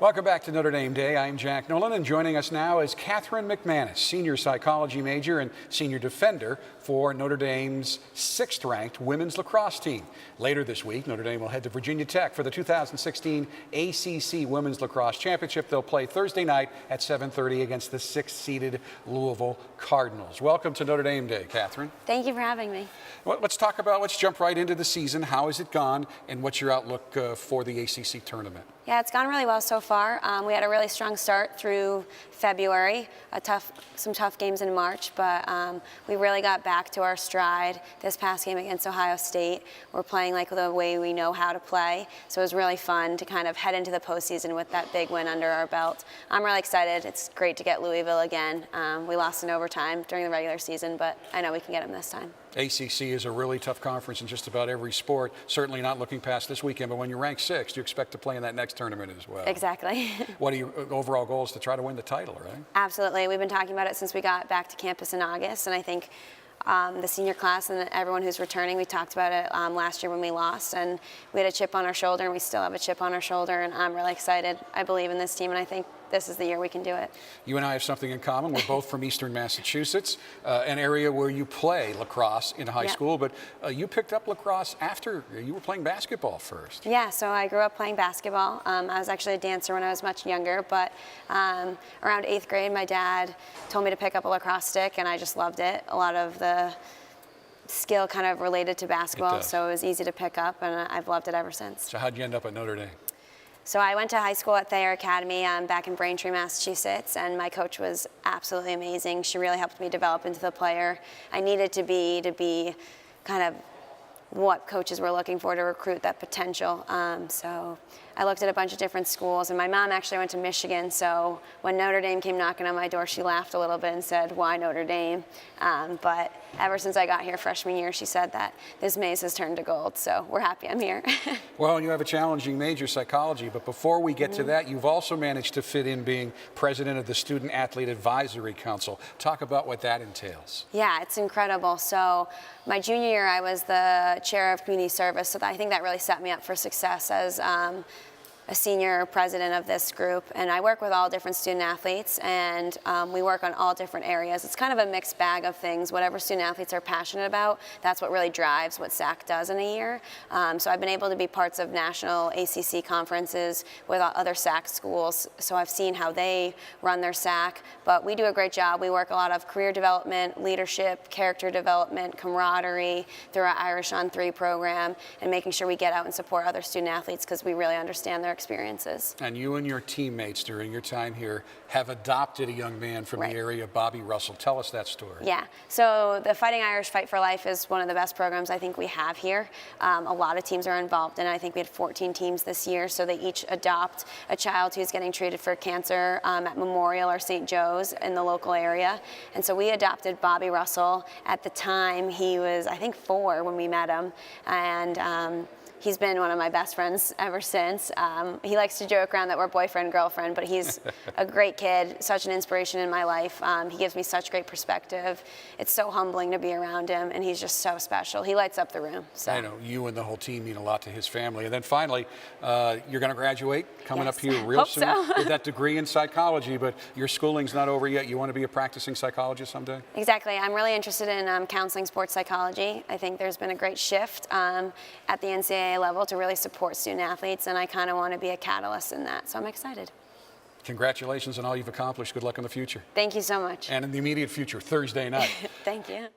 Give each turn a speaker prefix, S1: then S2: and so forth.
S1: Welcome back to Notre Dame Day. I'm Jack Nolan, and joining us now is Katherine McManus, senior psychology major and senior defender for Notre Dame's 6th-ranked women's lacrosse team. Later this week, Notre Dame will head to Virginia Tech for the 2016 ACC Women's Lacrosse Championship. They'll play Thursday night at 7:30 against the 6th-seeded Louisville Cardinals. Welcome to Notre Dame Day, Katherine.
S2: Thank you for having me.
S1: Well, let's jump right into the season. How has it gone, and what's your outlook for the ACC tournament?
S2: Yeah, it's gone really well so far. We had a really strong start through February, some tough games in March, but we really got back to our stride this past game against Ohio State. We're playing like the way we know how to play, so it was really fun to kind of head into the postseason with that big win under our belt. I'm really excited. It's great to get Louisville again. We lost in overtime during the regular season, but I know we can get them this time.
S1: ACC is a really tough conference in just about every sport, certainly not looking past this weekend, but when you're ranked 6th, you expect to play in that next tournament as well.
S2: Exactly.
S1: What are your overall goals to try to win the title, right?
S2: Absolutely. We've been talking about it since we got back to campus in August, and I think the senior class and everyone who's returning, we talked about it last year when we lost, and we had a chip on our shoulder, and we still have a chip on our shoulder, and I'm really excited. I believe in this team, and I think this is the year we can do it. You
S1: and I have something in common. We're both from Eastern Massachusetts, an area where you play lacrosse in high school, but you picked up lacrosse after you were playing basketball first.
S2: Yeah, so I grew up playing basketball. I was actually a dancer when I was much younger, but around 8th grade, my dad told me to pick up a lacrosse stick, and I just loved it. A lot of the skill kind of related to basketball, so it was easy to pick up, and I've loved it ever since.
S1: So how'd you end up at Notre Dame?
S2: So I went to high school at Thayer Academy back in Braintree, Massachusetts, and my coach was absolutely amazing. She really helped me develop into the player I needed to be kind of what coaches were looking for to recruit that potential. So I looked at a bunch of different schools, and my mom actually went to Michigan, so when Notre Dame came knocking on my door, she laughed a little bit and said, "Why Notre Dame?" But ever since I got here freshman year, she said that this maze has turned to gold, so we're happy I'm here.
S1: Well, you have a challenging major, psychology, but before we get to that, you've also managed to fit in being president of the Student Athlete Advisory Council. Talk about what that entails.
S2: Yeah, it's incredible. So my junior year, I was the chair of community service, so I think that really set me up for success as a senior president of this group, and I work with all different student athletes, and we work on all different areas. It's kind of a mixed bag of things. Whatever student athletes are passionate about, that's what really drives what SAC does in a year. So I've been able to be parts of national ACC conferences with other SAC schools, so I've seen how they run their SAC, but we do a great job. We work a lot of career development, leadership, character development, camaraderie through our Irish on 3 program, and making sure we get out and support other student athletes because we really understand their experiences.
S1: And you and your teammates during your time here have adopted a young man from the area, Bobby Russell. Tell us that story.
S2: Yeah, so the Fighting Irish Fight for Life is one of the best programs I think we have here. A lot of teams are involved, and I think we had 14 teams this year, so they each adopt a child who's getting treated for cancer at Memorial or St. Joe's in the local area. And so we adopted Bobby Russell. At the time, he was, I think, 4 when we met him, and he's been one of my best friends ever since. He likes to joke around that we're boyfriend, girlfriend, but he's a great kid, such an inspiration in my life. He gives me such great perspective. It's so humbling to be around him, and he's just so special. He lights up the room. So.
S1: I know you and the whole team mean a lot to his family. And then finally, you're going to graduate coming up here real soon with that degree in psychology, but your schooling's not over yet. You want to be a practicing psychologist someday?
S2: Exactly. I'm really interested in counseling sports psychology. I think there's been a great shift at the NCAA level to really support student athletes, and I kind of want to be a catalyst in that, so I'm excited.
S1: Congratulations on all you've accomplished. Good luck in the future.
S2: Thank you so much.
S1: And in the immediate future, Thursday night.
S2: Thank you.